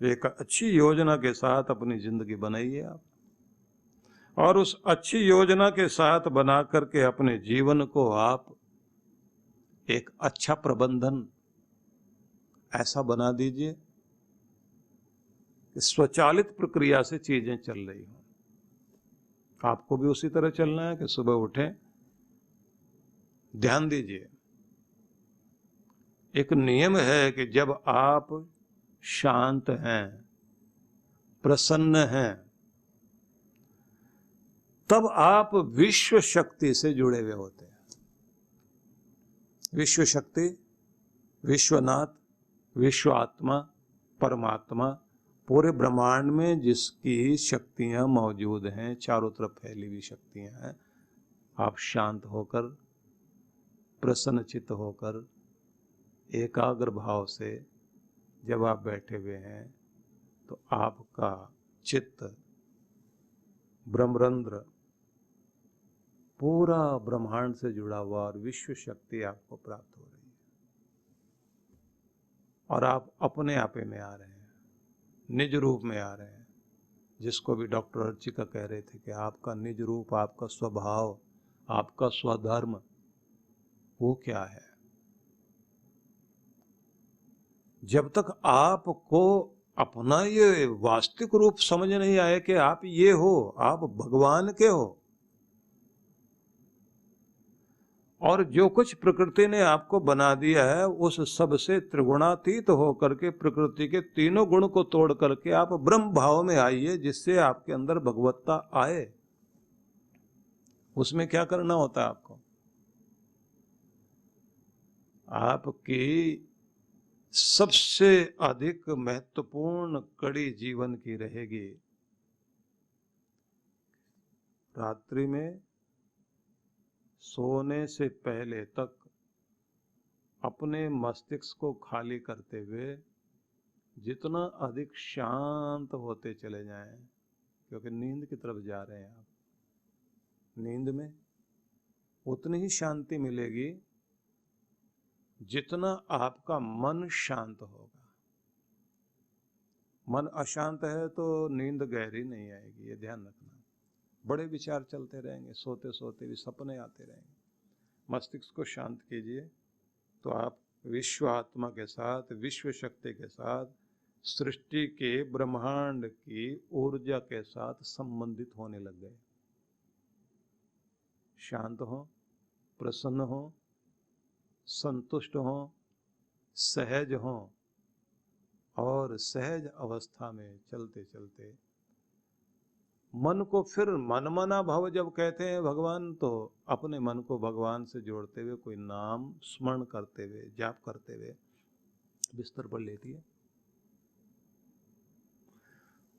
एक अच्छी योजना के साथ अपनी जिंदगी बनाइए आप, और उस अच्छी योजना के साथ बना करके अपने जीवन को आप एक अच्छा प्रबंधन ऐसा बना दीजिए कि स्वचालित प्रक्रिया से चीजें चल रही हों। आपको भी उसी तरह चलना है कि सुबह उठें, ध्यान दीजिए, एक नियम है कि जब आप शांत हैं, प्रसन्न हैं, तब आप विश्व शक्ति से जुड़े हुए होते हैं। विश्व शक्ति, विश्वनाथ, विश्व आत्मा, परमात्मा, पूरे ब्रह्मांड में जिसकी शक्तियां मौजूद हैं, चारों तरफ फैली हुई शक्तियां हैं, आप शांत होकर, प्रसन्नचित्त होकर, एकाग्र भाव से जब आप बैठे हुए हैं तो आपका चित्त ब्रह्मरंध्र पूरा ब्रह्मांड से जुड़ा हुआ और विश्व शक्ति आपको प्राप्त हो रही है, और आप अपने आपे में आ रहे हैं, निज रूप में आ रहे हैं, जिसको भी डॉक्टर अर्चिका कह रहे थे कि आपका निज रूप, आपका स्वभाव, आपका स्वधर्म वो क्या है। जब तक आपको अपना ये वास्तविक रूप समझ नहीं आए कि आप ये हो, आप भगवान के हो, और जो कुछ प्रकृति ने आपको बना दिया है उस सब से त्रिगुणातीत होकर के प्रकृति के तीनों गुण को तोड़ करके आप ब्रह्म भाव में आइए, जिससे आपके अंदर भगवत्ता आए। उसमें क्या करना होता है आपको? आपकी सबसे अधिक महत्वपूर्ण कड़ी जीवन की रहेगी रात्रि में सोने से पहले तक अपने मस्तिष्क को खाली करते हुए जितना अधिक शांत होते चले जाएं, क्योंकि नींद की तरफ जा रहे हैं आप, नींद में उतनी ही शांति मिलेगी जितना आपका मन शांत होगा। मन अशांत है तो नींद गहरी नहीं आएगी, ये ध्यान रखना। बड़े विचार चलते रहेंगे, सोते सोते भी सपने आते रहेंगे। मस्तिष्क को शांत कीजिए तो आप विश्व आत्मा के साथ, विश्व शक्ति के साथ, सृष्टि के ब्रह्मांड की ऊर्जा के साथ संबंधित होने लग गए। शांत हो, प्रसन्न हो, संतुष्ट हो, सहज हो, और सहज अवस्था में चलते चलते मन को फिर मनमना भव जब कहते हैं भगवान, तो अपने मन को भगवान से जोड़ते हुए कोई नाम स्मरण करते हुए, जाप करते हुए बिस्तर पर लेटिए,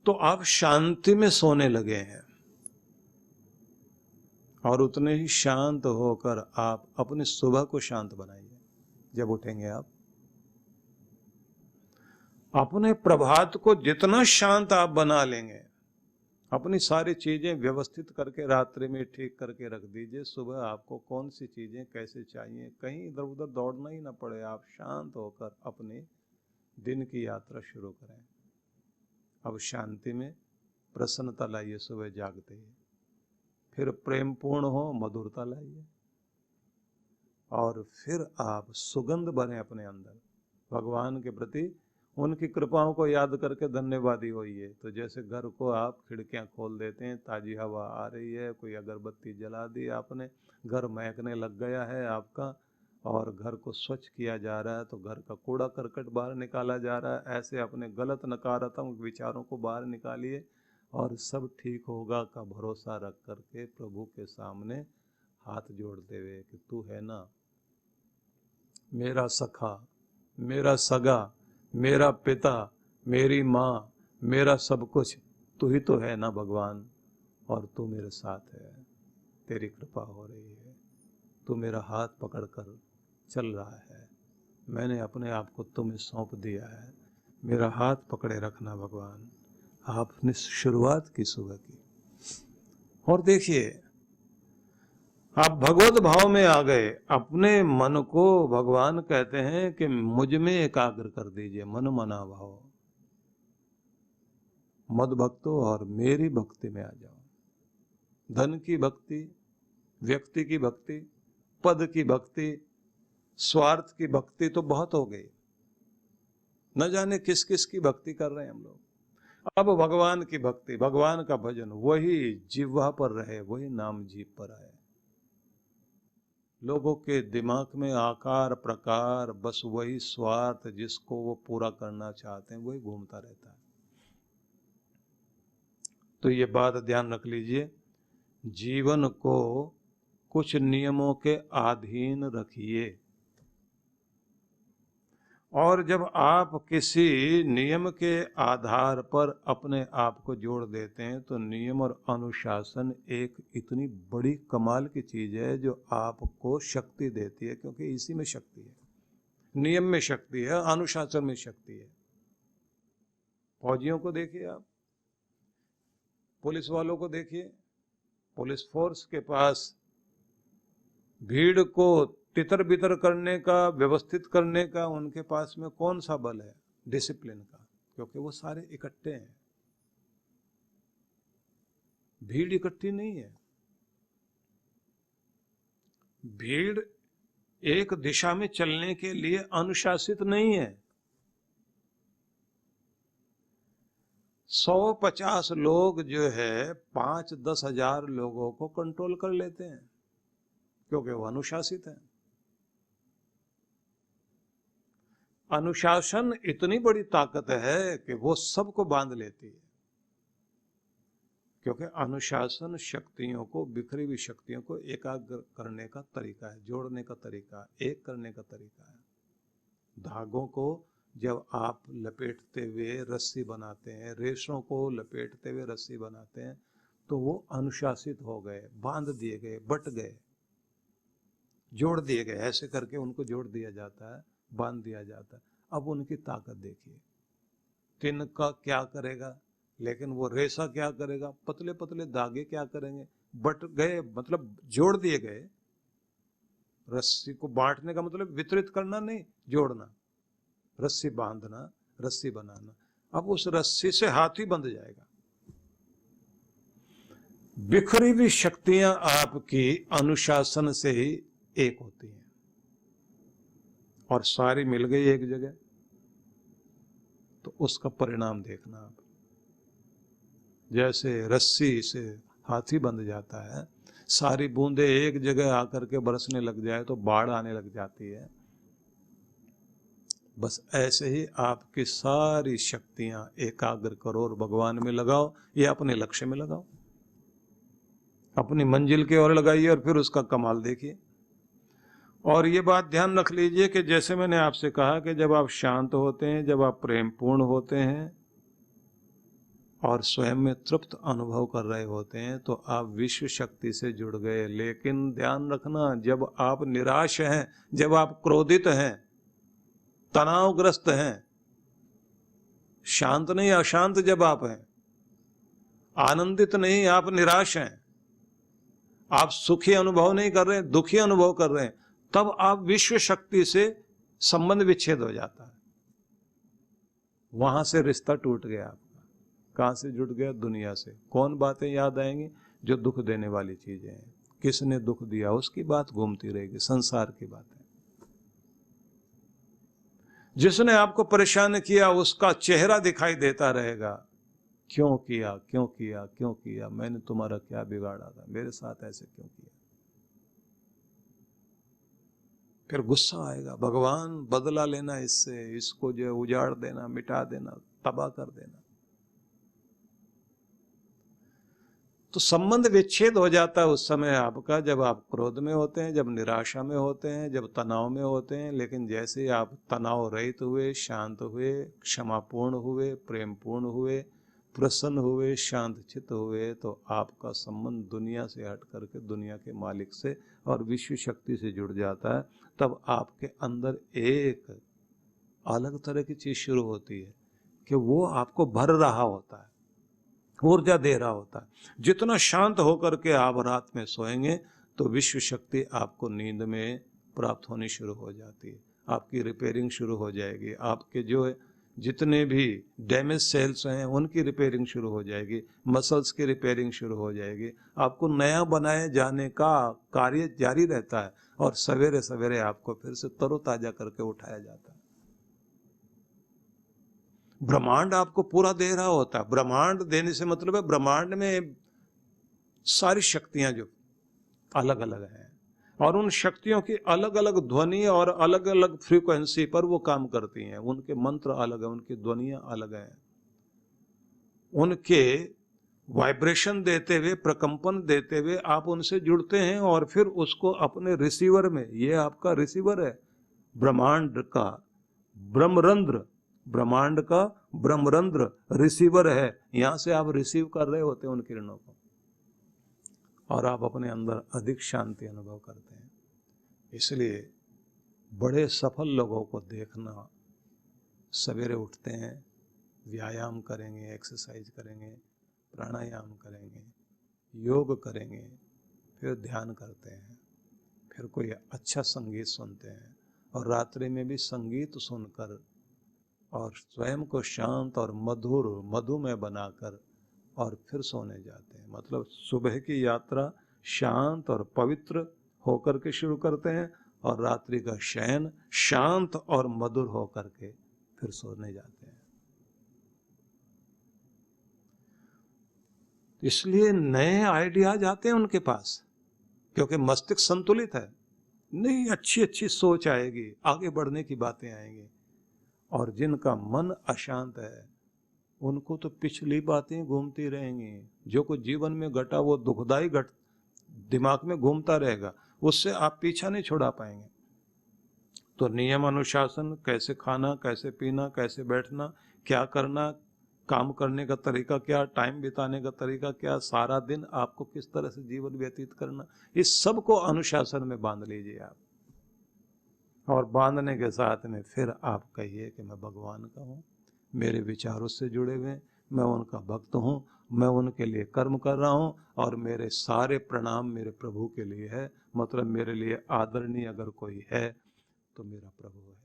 तो आप शांति में सोने लगे हैं। और उतने ही शांत होकर आप अपनी सुबह को शांत बनाइए। जब उठेंगे आप अपने प्रभात को जितना शांत आप बना लेंगे, अपनी सारी चीजें व्यवस्थित करके रात्रि में ठीक करके रख दीजिए। सुबह आपको कौन सी चीजें कैसे चाहिए, कहीं इधर उधर दौड़ना ही ना पड़े, आप शांत होकर अपने दिन की यात्रा शुरू करें। अब शांति में प्रसन्नता लाइए सुबह जागते ही, फिर प्रेमपूर्ण हो, मधुरता लाइए, और फिर आप सुगंध बने अपने अंदर भगवान के प्रति, उनकी कृपाओं को याद करके धन्यवादी होइए। तो जैसे घर को आप खिड़कियां खोल देते हैं, ताजी हवा आ रही है, कोई अगरबत्ती जला दी आपने, घर महकने लग गया है आपका, और घर को स्वच्छ किया जा रहा है, तो घर का कूड़ा करकट बाहर निकाला जा रहा है। ऐसे अपने गलत नकारात्मक विचारों को बाहर निकालिए, और सब ठीक होगा का भरोसा रख करके प्रभु के सामने हाथ जोड़ते हुए कि तू है ना मेरा सखा, मेरा सगा, मेरा पिता, मेरी माँ, मेरा सब कुछ, तू ही तो है ना भगवान, और तू मेरे साथ है, तेरी कृपा हो रही है, तू मेरा हाथ पकड़कर चल रहा है, मैंने अपने आप को तुम्हें सौंप दिया है, मेरा हाथ पकड़े रखना भगवान। आपने शुरुआत की सुबह की, और देखिए आप भगवत भाव में आ गए। अपने मन को भगवान कहते हैं कि मुझ में एकाग्र कर दीजिए, मन मना भाव। मद भक्तो और मेरी भक्ति में आ जाओ। धन की भक्ति, व्यक्ति की भक्ति, पद की भक्ति, स्वार्थ की भक्ति तो बहुत हो गई, न जाने किस किस की भक्ति कर रहे हैं हम लोग। अब भगवान की भक्ति, भगवान का भजन, वही जिह्वा पर रहे, वही नाम जीभ पर आए। लोगों के दिमाग में आकार प्रकार, बस वही स्वार्थ जिसको वो पूरा करना चाहते हैं वही घूमता रहता है। तो ये बात ध्यान रख लीजिए, जीवन को कुछ नियमों के अधीन रखिए, और जब आप किसी नियम के आधार पर अपने आप को जोड़ देते हैं तो नियम और अनुशासन एक इतनी बड़ी कमाल की चीज है जो आपको शक्ति देती है, क्योंकि इसी में शक्ति है, नियम में शक्ति है, अनुशासन में शक्ति है। फौजियों को देखिए आप, पुलिस वालों को देखिए, पुलिस फोर्स के पास भीड़ को तितर बितर करने का, व्यवस्थित करने का उनके पास में कौन सा बल है? डिसिप्लिन का, क्योंकि वो सारे इकट्ठे हैं, भीड़ इकट्ठी नहीं है। भीड़ एक दिशा में चलने के लिए अनुशासित नहीं है। 150 लोग जो है 5-10 हजार लोगों को कंट्रोल कर लेते हैं, क्योंकि वो अनुशासित है। अनुशासन इतनी बड़ी ताकत है कि वो सबको बांध लेती है, क्योंकि अनुशासन शक्तियों को, बिखरी हुई शक्तियों को एकाग्र करने का तरीका है, जोड़ने का तरीका है, एक करने का तरीका है। धागों को जब आप लपेटते हुए रस्सी बनाते हैं, रेशों को लपेटते हुए रस्सी बनाते हैं, तो वो अनुशासित हो गए, बांध दिए गए, बट गए, जोड़ दिए गए। ऐसे करके उनको जोड़ दिया जाता है, बांध दिया जाता है। अब उनकी ताकत देखिए, तिनका क्या करेगा, लेकिन वो रेशा क्या करेगा, पतले पतले धागे क्या करेंगे, बट गए, मतलब जोड़ दिए गए। रस्सी को बांटने का मतलब वितरित करना नहीं, जोड़ना, रस्सी बांधना, रस्सी बनाना। अब उस रस्सी से हाथी बंध जाएगा। बिखरी हुई शक्तियां आपकी अनुशासन से ही एक होती हैं, और सारी मिल गई एक जगह, तो उसका परिणाम देखना आप। जैसे रस्सी से हाथी बंध जाता है, सारी बूंदें एक जगह आकर के बरसने लग जाए तो बाढ़ आने लग जाती है। बस ऐसे ही आपकी सारी शक्तियां एकाग्र करो और भगवान में लगाओ, या अपने लक्ष्य में लगाओ, अपनी मंजिल की ओर लगाइए, और फिर उसका कमाल देखिए। और ये बात ध्यान रख लीजिए कि जैसे मैंने आपसे कहा कि जब आप शांत होते हैं, जब आप प्रेमपूर्ण होते हैं और स्वयं में तृप्त अनुभव कर रहे होते हैं, तो आप विश्व शक्ति से जुड़ गए। लेकिन ध्यान रखना, जब आप निराश हैं, जब आप क्रोधित हैं, तनावग्रस्त हैं, शांत नहीं अशांत जब आप हैं, आनंदित नहीं, आप निराश हैं, आप सुखी अनुभव नहीं कर रहे हैं, दुखी अनुभव कर रहे हैं, तब आप विश्व शक्ति से संबंध विच्छेद हो जाता है। वहां से रिश्ता टूट गया आपका। कहां से जुड़ गया? दुनिया से। कौन बातें याद आएंगी? जो दुख देने वाली चीजें हैं। किसने दुख दिया उसकी बात घूमती रहेगी, संसार की बातें। जिसने आपको परेशान किया उसका चेहरा दिखाई देता रहेगा, क्यों किया, क्यों किया, क्यों किया, मैंने तुम्हारा क्या बिगाड़ा था, मेरे साथ ऐसे क्यों किया। फिर गुस्सा आएगा, भगवान बदला लेना इससे, इसको जो उजाड़ देना, मिटा देना, तबाह कर देना। तो संबंध विच्छेद हो जाता है उस समय आपका, जब आप क्रोध में होते हैं, जब निराशा में होते हैं, जब तनाव में होते हैं। लेकिन जैसे आप तनाव रहित हुए, शांत हुए, क्षमापूर्ण हुए, प्रेमपूर्ण हुए, प्रसन्न हुए, शांत चित्त हुए, तो आपका संबंध दुनिया से हट करके दुनिया के मालिक से और विश्व शक्ति से जुड़ जाता है। तब आपके अंदर एक अलग तरह की चीज शुरू होती है कि वो आपको भर रहा होता है, ऊर्जा दे रहा होता है। जितना शांत होकर के आप रात में सोएंगे तो विश्व शक्ति आपको नींद में प्राप्त होनी शुरू हो जाती है, आपकी रिपेयरिंग शुरू हो जाएगी, आपके जो जितने भी डैमेज सेल्स हैं उनकी रिपेयरिंग शुरू हो जाएगी, मसल्स की रिपेयरिंग शुरू हो जाएगी, आपको नया बनाए जाने का कार्य जारी रहता है और सवेरे सवेरे आपको फिर से तरोताजा करके उठाया जाता है। ब्रह्मांड आपको पूरा दे रहा होता है। ब्रह्मांड देने से मतलब है ब्रह्मांड में सारी शक्तियां जो अलग अलग हैं और उन शक्तियों की अलग अलग ध्वनि और अलग अलग फ्रीक्वेंसी पर वो काम करती हैं। उनके मंत्र अलग है, उनकी ध्वनियां अलग हैं, उनके वाइब्रेशन देते हुए, प्रकंपन देते हुए आप उनसे जुड़ते हैं और फिर उसको अपने रिसीवर में, ये आपका रिसीवर है ब्रह्मांड का ब्रह्मरंध्र, ब्रह्मांड का ब्रह्मरंध्र रिसीवर है। यहां से आप रिसीव कर रहे होते हैं उन किरणों को और आप अपने अंदर अधिक शांति अनुभव करते हैं। इसलिए बड़े सफल लोगों को देखना, सवेरे उठते हैं, व्यायाम करेंगे, एक्सरसाइज करेंगे, प्राणायाम करेंगे, योग करेंगे, फिर ध्यान करते हैं, फिर कोई अच्छा संगीत सुनते हैं और रात्रि में भी संगीत सुनकर और स्वयं को शांत और मधुर मधुमय बनाकर और फिर सोने जाते हैं। मतलब सुबह की यात्रा शांत और पवित्र होकर के शुरू करते हैं और रात्रि का शयन शांत और मधुर होकर के फिर सोने जाते हैं। इसलिए नए आइडियाज आते हैं उनके पास, क्योंकि मस्तिष्क संतुलित है, नई अच्छी अच्छी सोच आएगी, आगे बढ़ने की बातें आएंगी। और जिनका मन अशांत है उनको तो पिछली बातें घूमती रहेंगी, जो कुछ जीवन में घटा वो दुखदाई घट दिमाग में घूमता रहेगा, उससे आप पीछा नहीं छुड़ा पाएंगे। तो नियम अनुशासन, कैसे खाना, कैसे पीना, कैसे बैठना, क्या करना, काम करने का तरीका क्या, टाइम बिताने का तरीका क्या, सारा दिन आपको किस तरह से जीवन व्यतीत करना, इस सब को अनुशासन में बांध लीजिए आप। और बांधने के साथ में फिर आप कहिए कि मैं भगवान का हूँ, मेरे विचार उससे जुड़े हुए हैं, मैं उनका भक्त हूँ, मैं उनके लिए कर्म कर रहा हूँ और मेरे सारे प्रणाम मेरे प्रभु के लिए है। मतलब मेरे लिए आदरणीय अगर कोई है तो मेरा प्रभु है।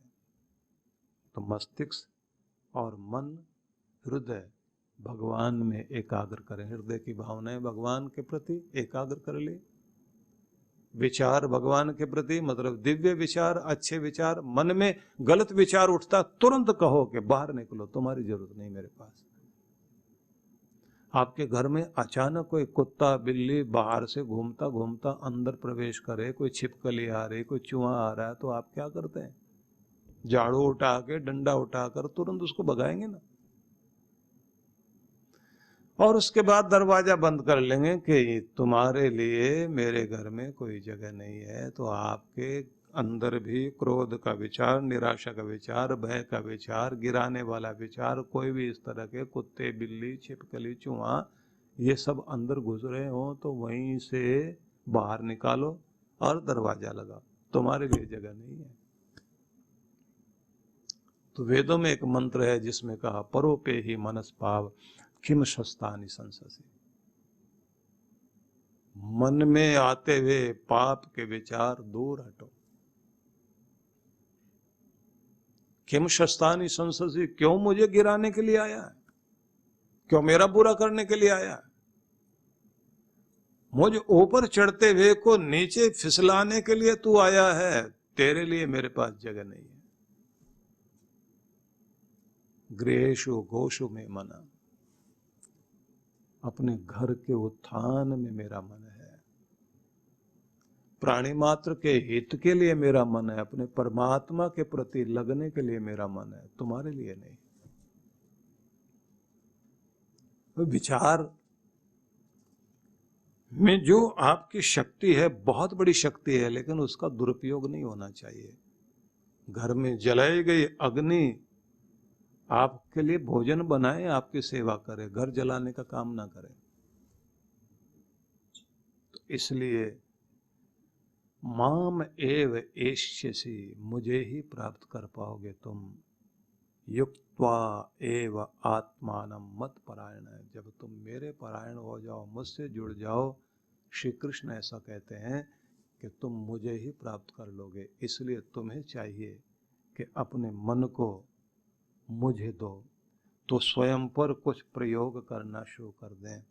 तो मस्तिष्क और मन, हृदय भगवान में एकाग्र करें, हृदय की भावनाएं भगवान के प्रति एकाग्र कर ले, विचार भगवान के प्रति, मतलब दिव्य विचार, अच्छे विचार। मन में गलत विचार उठता तुरंत कहो कि बाहर निकलो, तुम्हारी जरूरत नहीं मेरे पास। आपके घर में अचानक कोई कुत्ता बिल्ली बाहर से घूमता घूमता अंदर प्रवेश करे, कोई छिपकली आ रही, कोई चूहा आ रहा है, तो आप क्या करते हैं? झाड़ू उठा के, डंडा उठाकर तुरंत उसको भगाएंगे ना, और उसके बाद दरवाजा बंद कर लेंगे कि तुम्हारे लिए मेरे घर में कोई जगह नहीं है। तो आपके अंदर भी क्रोध का विचार, निराशा का विचार, भय का विचार, गिराने वाला विचार, कोई भी इस तरह के कुत्ते बिल्ली छिपकली चूहा ये सब अंदर घुस रहे हो तो वहीं से बाहर निकालो और दरवाजा लगाओ, तुम्हारे लिए जगह नहीं है। तो वेदों में एक मंत्र है जिसमें कहा परो पे ही मनस भाव किम शस्तानि संससी। मन में आते हुए पाप के विचार दूर हटो। किम शस्तानि संससी, क्यों मुझे गिराने के लिए आया है, क्यों मेरा बुरा करने के लिए आया है? मुझे ऊपर चढ़ते हुए को नीचे फिसलाने के लिए तू आया है, तेरे लिए मेरे पास जगह नहीं है। गृहेषु घोषु में मना, अपने घर के उत्थान में मेरा मन है, प्राणी मात्र के हित के लिए मेरा मन है, अपने परमात्मा के प्रति लगने के लिए मेरा मन है, तुम्हारे लिए नहीं। तो विचार में जो आपकी शक्ति है, बहुत बड़ी शक्ति है, लेकिन उसका दुरुपयोग नहीं होना चाहिए। घर में जलाई गई अग्नि आपके लिए भोजन बनाए, आपकी सेवा करे, घर जलाने का काम ना करे। तो इसलिए माम एव एष्यसि, मुझे ही प्राप्त कर पाओगे तुम, युक्त्वा एव आत्मानं मत परायण, जब तुम मेरे परायण हो जाओ, मुझसे जुड़ जाओ। श्री कृष्ण ऐसा कहते हैं कि तुम मुझे ही प्राप्त कर लोगे। इसलिए तुम्हें चाहिए कि अपने मन को मुझे दो, तो स्वयं पर कुछ प्रयोग करना शुरू कर दें।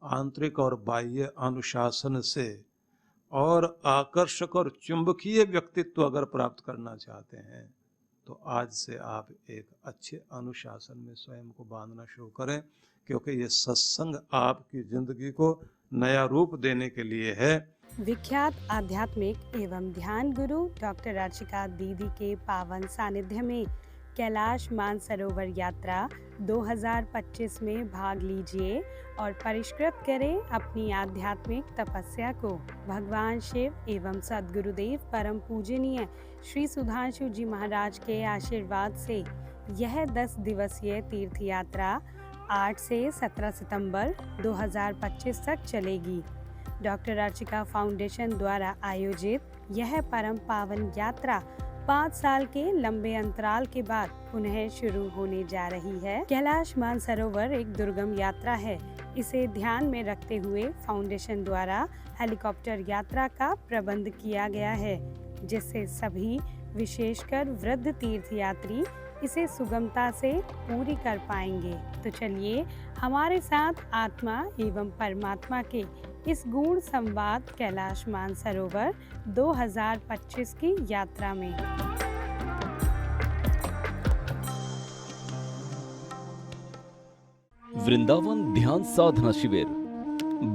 आंतरिक और बाह्य अनुशासन से और आकर्षक और चुंबकीय व्यक्तित्व अगर प्राप्त करना चाहते हैं तो आज से आप एक अच्छे अनुशासन में स्वयं को बांधना शुरू करें, क्योंकि ये सत्संग आपकी जिंदगी को नया रूप देने के लिए है। विख्यात आध्यात्मिक एवं ध्यान गुरु डॉक्टर अर्चिका दीदी के पावन सानिध्य में कैलाश मानसरोवर यात्रा 2025 में भाग लीजिए और परिष्कृत करें अपनी आध्यात्मिक तपस्या को। भगवान शिव एवं सद्गुरुदेव परम पूजनीय श्री सुधांशु जी महाराज के आशीर्वाद से यह 10 दिवसीय तीर्थ यात्रा 8 से 17 सितंबर 2025 तक चलेगी। डॉक्टर अर्चिका फाउंडेशन द्वारा आयोजित यह परम पावन यात्रा 5 साल के लंबे अंतराल के बाद पुनः शुरू होने जा रही है। कैलाश मानसरोवर एक दुर्गम यात्रा है। इसे ध्यान में रखते हुए फाउंडेशन द्वारा हेलीकॉप्टर यात्रा का प्रबंध किया गया है, जिससे सभी विशेषकर वृद्ध तीर्थयात्री इसे सुगमता से पूरी कर पाएंगे। तो चलिए हमारे साथ आत्मा एवं परमात्मा के इस गूढ़ संवाद कैलाश मानसरोवर 2025 की यात्रा में। वृंदावन ध्यान साधना शिविर।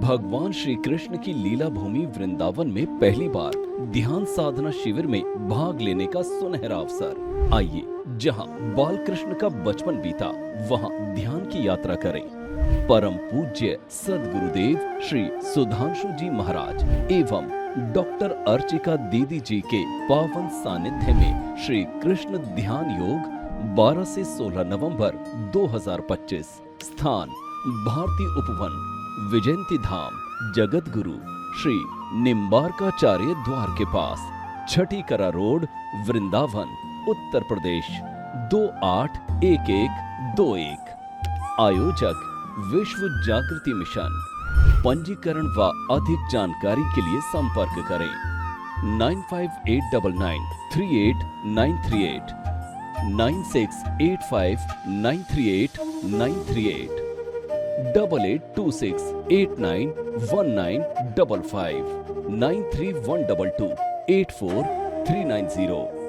भगवान श्री कृष्ण की लीला भूमि वृंदावन में पहली बार ध्यान साधना शिविर में भाग लेने का सुनहरा अवसर। आइए, जहां बाल कृष्ण का बचपन बीता वहां ध्यान की यात्रा करें। परम पूज्य सद्गुरुदेव श्री सुधांशु जी महाराज एवं डॉक्टर अर्चिका दीदी जी के पावन सानिध्य में श्री कृष्ण ध्यान योग 12 से 16 नवंबर 2025। स्थान भारती उपवन, विजयंती धाम, जगत गुरु श्री निम्बारकाचार्य द्वार के पास, छठी करा रोड, वृंदावन, उत्तर प्रदेश 281121। आयोजक विश्व जागृति मिशन। पंजीकरण व अधिक जानकारी के लिए संपर्क करें 9589938938, 9685938938, 8826891955, 9312284390।